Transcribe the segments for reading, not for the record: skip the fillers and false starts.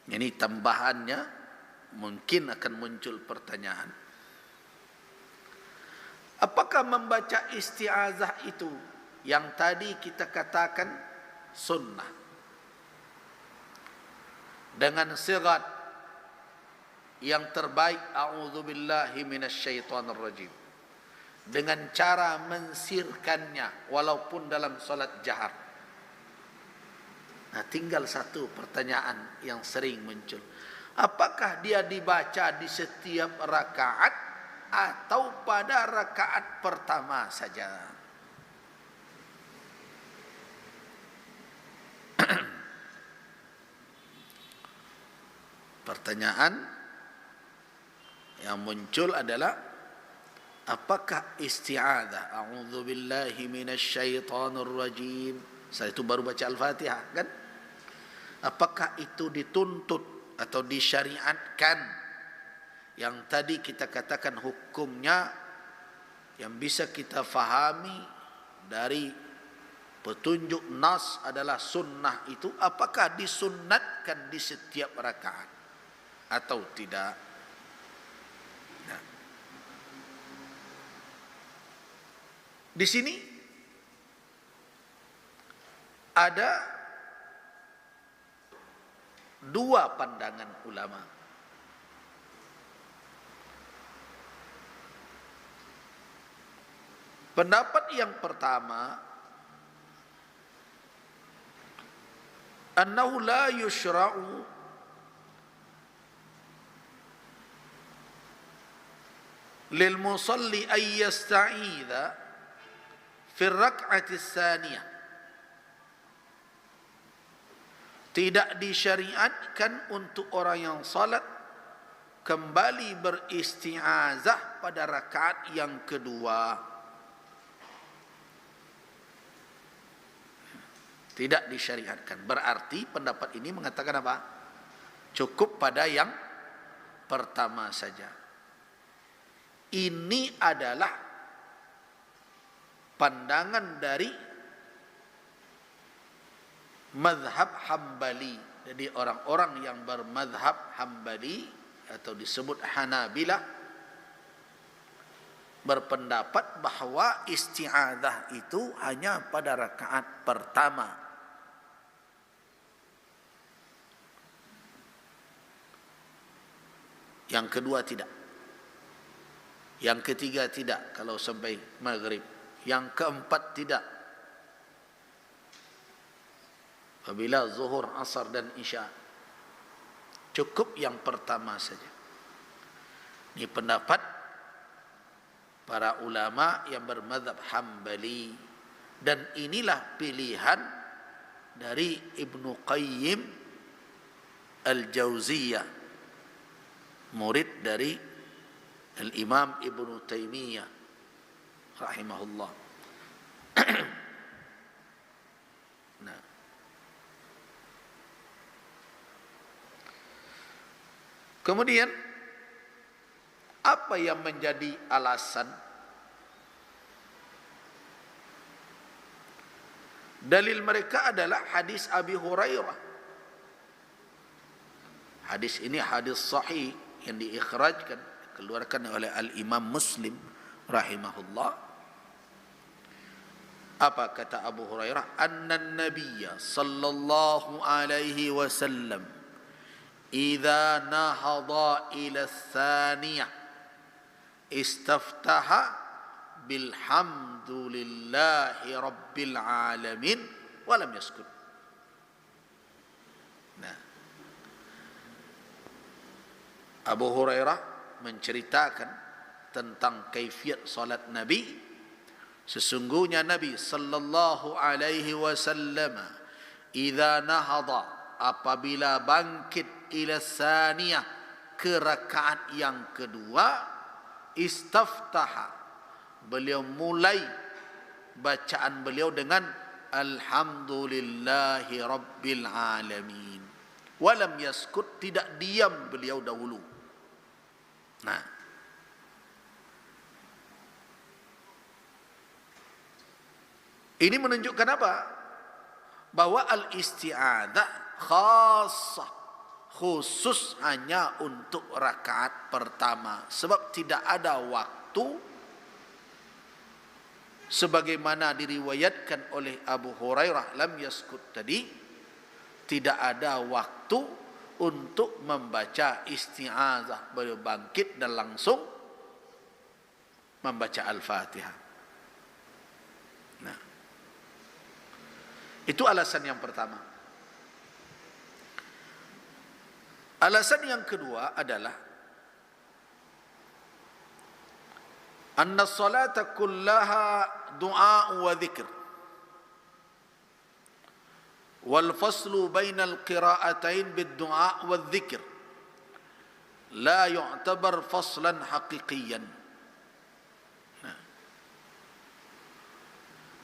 Ini tambahannya, mungkin akan muncul pertanyaan. Apakah membaca isti'azah itu yang tadi kita katakan sunnah dengan sigat yang terbaik, a'udzubillahi minasyaitonirrajim, dengan cara mensirkannya walaupun dalam salat jahar? Nah, tinggal satu pertanyaan yang sering muncul. Apakah dia dibaca di setiap rakaat atau pada rakaat pertama saja? Pertanyaan yang muncul adalah, apakah isti'adzah a'udzubillahi minasyaitonirrajim, setelah itu baru baca Al-Fatihah, kan? Apakah itu dituntut atau disyariatkan? Yang tadi kita katakan hukumnya yang bisa kita fahami dari petunjuk nas adalah sunnah itu, apakah disunnatkan di setiap rakaat atau tidak? Nah, di sini ada dua pandangan ulama. Pendapat yang pertama, annahu la yushra'u lil musalli ay yasta'idha fi ar-rak'ati ats-tsaniyah. Tidak disyariatkan untuk orang yang salat kembali beristi'azah pada rakaat yang kedua. Tidak disyariatkan. Berarti pendapat ini mengatakan apa? Cukup pada yang pertama saja. Ini adalah pandangan dari mazhab Hambali. Jadi orang-orang yang bermazhab Hambali atau disebut Hanabilah berpendapat bahwa isti'adzah itu hanya pada rakaat pertama. Yang kedua tidak. Yang ketiga tidak kalau sampai maghrib. Yang keempat tidak. Apabila zuhur, asar dan isya. Cukup yang pertama saja. Ini pendapat para ulama yang bermadzhab Hambali, dan inilah pilihan dari Ibnu Qayyim Al-Jauziyah, murid dari Al-Imam Ibnu Taimiyah rahimahullah. Nah, kemudian apa yang menjadi alasan? Dalil mereka adalah hadis Abi Hurairah. Hadis ini hadis sahih yang diikhrajkan, dikeluarkan oleh Al-Imam Muslim rahimahullah. Apa kata Abu Hurairah? Annan nabiyya sallallahu alaihi wasallam idza nahada ila tsaniyah istaftaha bilhamdulillahi rabbil alamin walam yaskut. Nah, Abu Hurairah menceritakan tentang kaifiat salat Nabi. Sesungguhnya Nabi sallallahu alaihi wasallam idza nahada, apabila bangkit ila tsaniyah, ke rakaat yang kedua, istaftaha, beliau mulai bacaan beliau dengan alhamdulillahi rabbil alamin, walam yaskut, tidak diam beliau dahulu. Nah, ini menunjukkan apa? Bahwa al-isti'adzah khassah, khusus hanya untuk rakaat pertama, sebab tidak ada waktu sebagaimana diriwayatkan oleh Abu Hurairah lam yaskut tadi, tidak ada waktu untuk membaca isti'azah. Beliau bangkit dan langsung membaca Al-Fatihah. Nah, itu alasan yang pertama. Alasan yang kedua adalah anna salata kullaha du'a wa dhikr, wal faslu bainal qira'atain bid du'a wa dhikr la yu'tabar faslan haqiqiyan.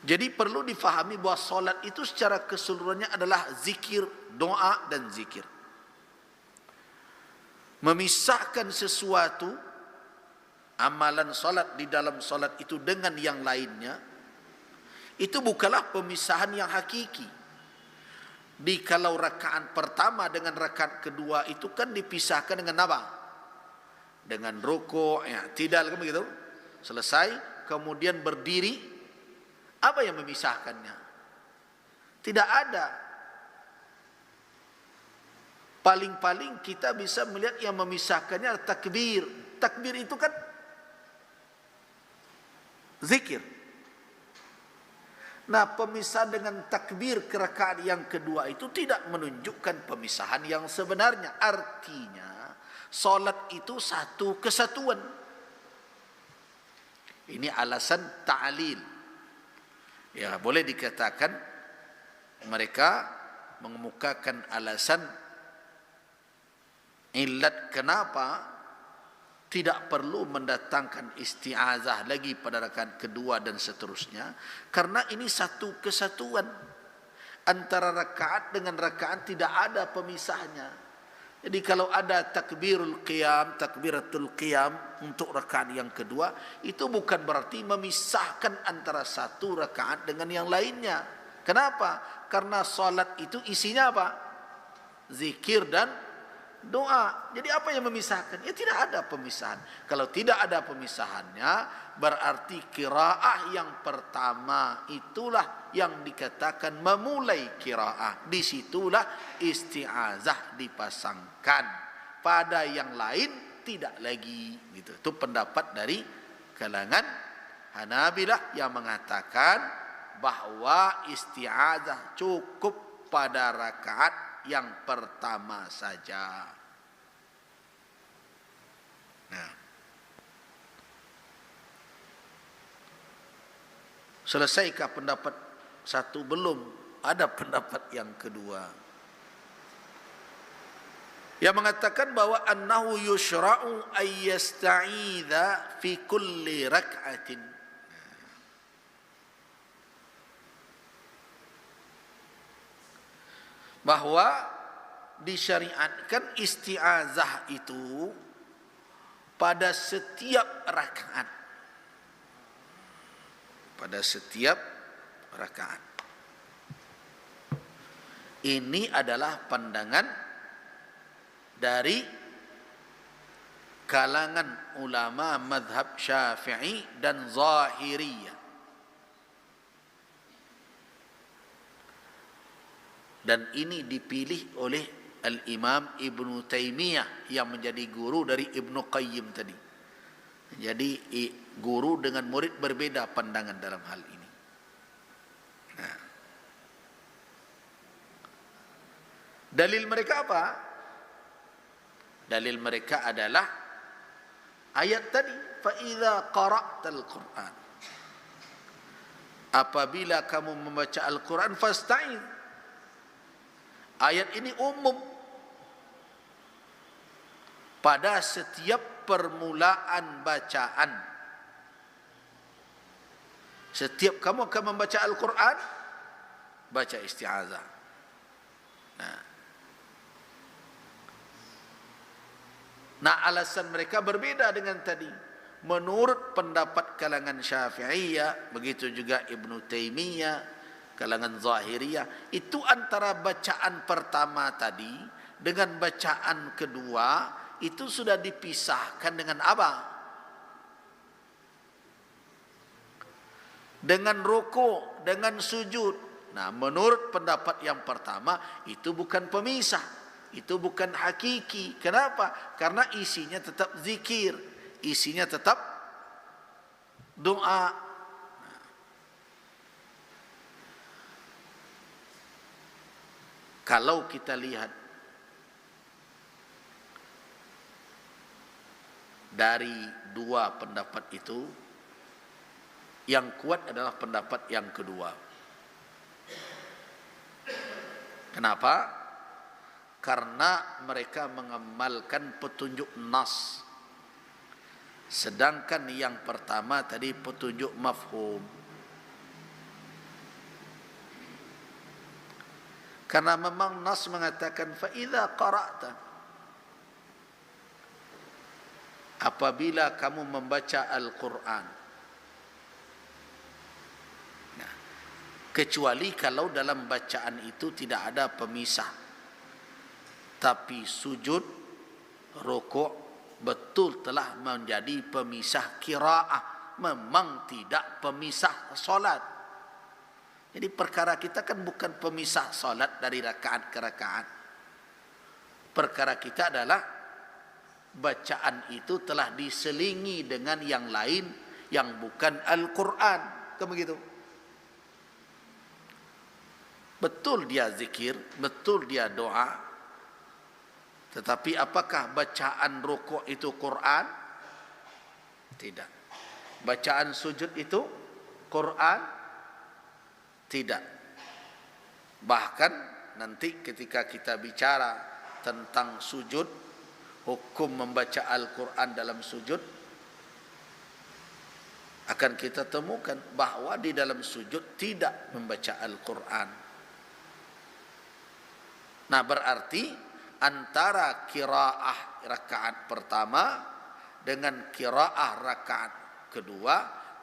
Jadi perlu difahami bahawa solat itu secara keseluruhannya adalah zikir, doa dan zikir. Memisahkan sesuatu, amalan solat di dalam solat itu dengan yang lainnya, itu bukanlah pemisahan yang hakiki. Di kalau rakaat pertama dengan rakaat kedua itu kan dipisahkan dengan apa? Dengan rukuk, i'tidal, kan begitu? Selesai, kemudian berdiri. Apa yang memisahkannya? Tidak ada. Paling-paling kita bisa melihat yang memisahkannya takbir. Takbir itu kan zikir. Nah, pemisahan dengan takbir ke rakaat yang kedua itu tidak menunjukkan pemisahan yang sebenarnya. Artinya, solat itu satu kesatuan. Ini alasan ta'lil. Ya, boleh dikatakan mereka mengemukakan alasan illat kenapa tidak perlu mendatangkan isti'azah lagi pada rakaat kedua dan seterusnya, karena ini satu kesatuan antara rakaat dengan rakaat, tidak ada pemisahnya. Jadi kalau ada takbiratul qiyam untuk rakaat yang kedua, itu bukan berarti memisahkan antara satu rakaat dengan yang lainnya. Kenapa? Karena salat itu isinya apa? Zikir dan doa. Jadi apa yang memisahkan? Ya tidak ada pemisahan. Kalau tidak ada pemisahannya, berarti qiraah yang pertama itulah yang dikatakan memulai qiraah. Disitulah isti'azah dipasangkan. Pada yang lain tidak lagi. Gitu. Itu pendapat dari kalangan Hanabilah yang mengatakan bahwa isti'azah cukup pada rakaat yang pertama saja. Nah, selesaikah pendapat satu? Belum, ada pendapat yang kedua yang mengatakan bahwa annahu yushra'u ay yasta'idha fi kulli rak'atin. Bahwa disyariatkan isti'azah itu pada setiap rakaat. Pada setiap rakaat. Ini adalah pandangan dari kalangan ulama mazhab Syafi'i dan Zahiriyah. Dan ini dipilih oleh Al-Imam Ibn Taymiyah yang menjadi guru dari Ibn Qayyim tadi. Jadi guru dengan murid berbeda pandangan dalam hal ini. Nah. Dalil mereka apa? Dalil mereka adalah ayat tadi, فَإِذَا قَرَأْتَ الْقُرْآنِ, apabila kamu membaca Al-Quran, فَاسْتَعِذْ. Ayat ini umum pada setiap permulaan bacaan. Setiap kamu akan membaca Al-Quran, baca isti'azah. Nah, alasan mereka berbeda dengan tadi. Menurut pendapat kalangan Syafi'iyah, begitu juga Ibn Taymiyah, kalangan Zahiriyah, itu antara bacaan pertama tadi dengan bacaan kedua itu sudah dipisahkan dengan apa? Dengan rukuk, dengan sujud. Nah, menurut pendapat yang pertama itu bukan pemisah, itu bukan hakiki. Kenapa? Karena isinya tetap zikir, isinya tetap doa. Kalau kita lihat dari dua pendapat itu, yang kuat adalah pendapat yang kedua. Kenapa? Karena mereka mengamalkan petunjuk nas, sedangkan yang pertama tadi petunjuk mafhum. Karena memang nas mengatakan fa idza qara'ta, apabila kamu membaca Al-Quran. Nah, kecuali kalau dalam bacaan itu tidak ada pemisah, tapi sujud, rukuk betul telah menjadi pemisah qiraah, memang tidak pemisah solat. Jadi perkara kita kan bukan pemisah solat dari rakaat ke rakaat. Perkara kita adalah bacaan itu telah diselingi dengan yang lain yang bukan Al-Quran. Kan begitu? Betul dia zikir, betul dia doa. Tetapi apakah bacaan rukuk itu Quran? Tidak. Bacaan sujud itu Quran? Tidak. Bahkan nanti ketika kita bicara tentang sujud, hukum membaca Al-Quran dalam sujud, akan kita temukan bahawa di dalam sujud tidak membaca Al-Quran. Nah, berarti antara qiraah rakaat pertama dengan qiraah rakaat kedua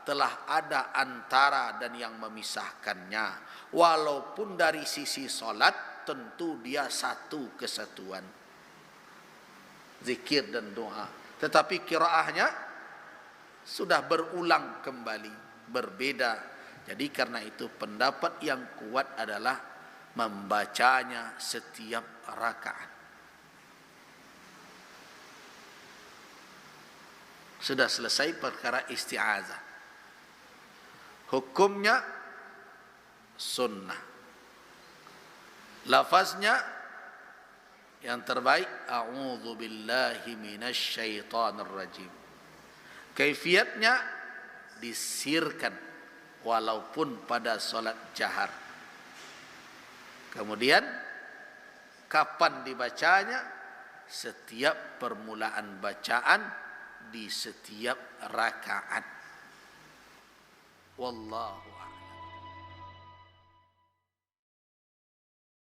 telah ada antara dan yang memisahkannya. Walaupun dari sisi solat tentu dia satu kesatuan, zikir dan doa. Tetapi qiraahnya sudah berulang kembali, berbeda. Jadi karena itu pendapat yang kuat adalah membacanya setiap rakaat. Sudah selesai perkara isti'azah. Hukumnya sunnah. Lafaznya yang terbaik, a'udzu billahi minasy syaithanir rajim. Kaifiatnya disirkan walaupun pada solat jahar. Kemudian kapan dibacanya? Setiap permulaan bacaan di setiap rakaat. Wallahu